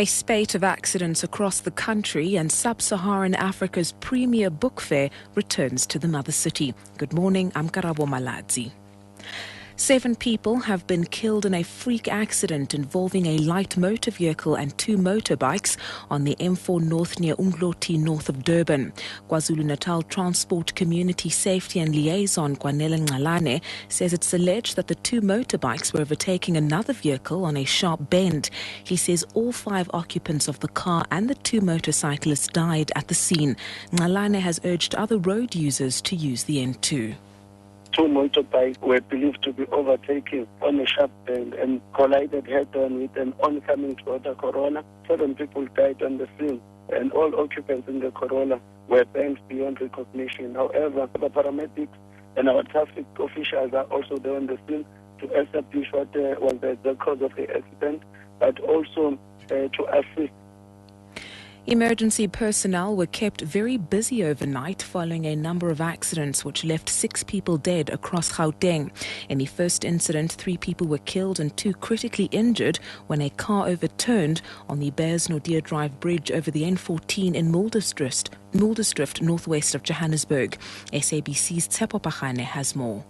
A spate of accidents across the country and sub-Saharan Africa's premier book fair returns to the mother city. Good morning, I'm Karabo Maladzi. 7 people have been killed in a freak accident involving a light motor vehicle and 2 motorbikes on the M4 North near Umdloti, north of Durban. KwaZulu-Natal Transport Community Safety and Liaison Kwanele Ngalane says it's alleged that the 2 motorbikes were overtaking another vehicle on a sharp bend. He says all 5 occupants of the car and the 2 motorcyclists died at the scene. Ngalane has urged other road users to use the N2. 2 motorbikes were believed to be overtaking on a sharp bend and collided head-on with an oncoming Toyota Corolla. 7 people died on the scene, and all occupants in the Corolla were bent beyond recognition. However, the paramedics and our traffic officials are also there on the scene to establish what was the cause of the accident, but also to assist. Emergency personnel were kept very busy overnight following a number of accidents which left 6 people dead across Gauteng. In the first incident, 3 people were killed and 2 critically injured when a car overturned on the Bears-Naudé Drive bridge over the N14 in Muldersdrift, northwest of Johannesburg. SABC's Tsepo Pagane has more.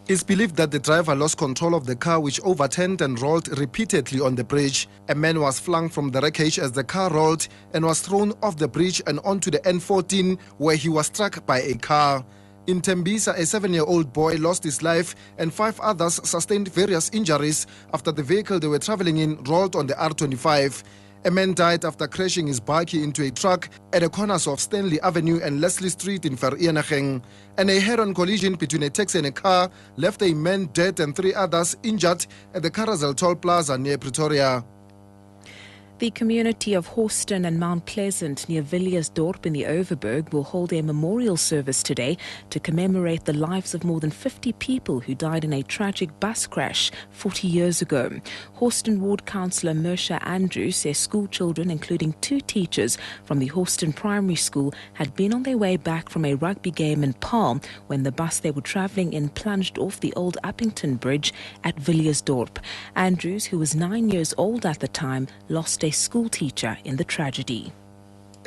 It's believed that the driver lost control of the car, which overturned and rolled repeatedly on the bridge. A man was flung from the wreckage as the car rolled and was thrown off the bridge and onto the N14, where he was struck by a car. In Tembisa, a 7-year-old boy lost his life and 5 others sustained various injuries after the vehicle they were traveling in rolled on the R25. A man died after crashing his bike into a truck at the corners of Stanley Avenue and Leslie Street in Vereeniging. And a head-on collision between a taxi and a car left a man dead and 3 others injured at the Carousel Toll Plaza near Pretoria. The community of Houston and Mount Pleasant near Villiers-Dorp in the Overberg will hold a memorial service today to commemorate the lives of more than 50 people who died in a tragic bus crash 40 years ago. Houston Ward Councillor Mersha Andrews says school children, including 2 teachers from the Houston Primary School, had been on their way back from a rugby game in Paarl when the bus they were travelling in plunged off the old Uppington Bridge at Villiers-Dorp. Andrews, who was 9 years old at the time, lost a school teacher in the tragedy.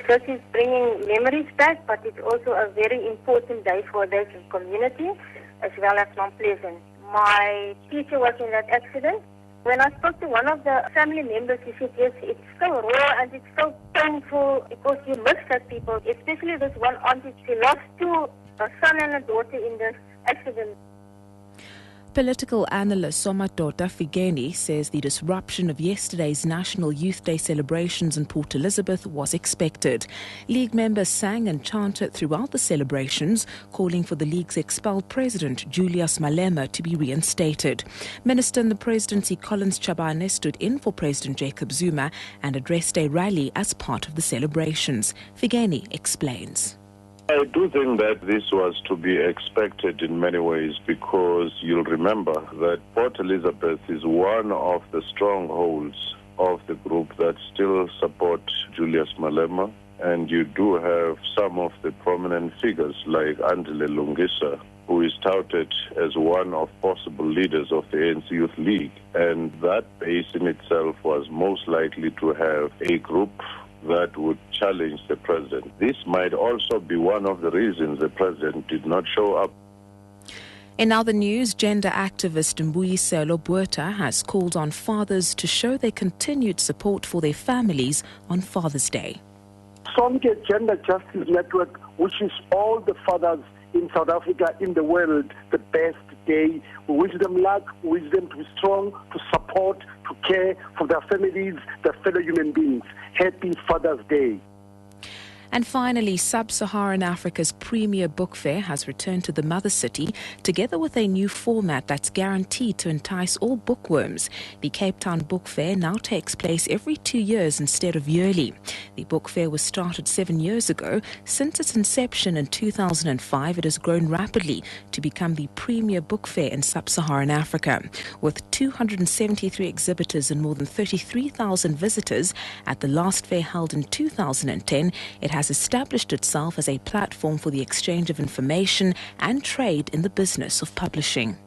This is bringing memories back, but it's also a very important day for the community as well as Mount Pleasant. My teacher was in that accident. When I spoke to one of the family members, he said, yes, it's so raw and it's so painful because you miss that people, especially this one auntie. She lost 2, a son and a daughter in this accident. Political analyst Somadota Figeni says the disruption of yesterday's National Youth Day celebrations in Port Elizabeth was expected. League members sang and chanted throughout the celebrations, calling for the League's expelled president, Julius Malema, to be reinstated. Minister in the presidency Collins Chabane stood in for President Jacob Zuma and addressed a rally as part of the celebrations. Figeni explains. I do think that this was to be expected in many ways because you'll remember that Port Elizabeth is one of the strongholds of the group that still support Julius Malema, and you do have some of the prominent figures like Andile Lungisa, who is touted as one of possible leaders of the ANC Youth League, and that base in itself was most likely to have a group that would challenge the president. This might also be one of the reasons the president did not show up. In other news, gender activist Mbuyiselo Botha has called on fathers to show their continued support for their families on Father's Day. Sonke Gender Justice Network wishes all the fathers in South Africa, in the world, the best day. We wish them luck, we wish them to be strong, to support, to care for their families, their fellow human beings. Happy Father's Day. And finally, Sub-Saharan Africa's premier book fair has returned to the mother city, together with a new format that's guaranteed to entice all bookworms. The Cape Town Book Fair now takes place every 2 years instead of yearly. The book fair was started 7 years ago. Since its inception in 2005, it has grown rapidly to become the premier book fair in Sub-Saharan Africa. With 273 exhibitors and more than 33,000 visitors at the last fair held in 2010, it has established itself as a platform for the exchange of information and trade in the business of publishing.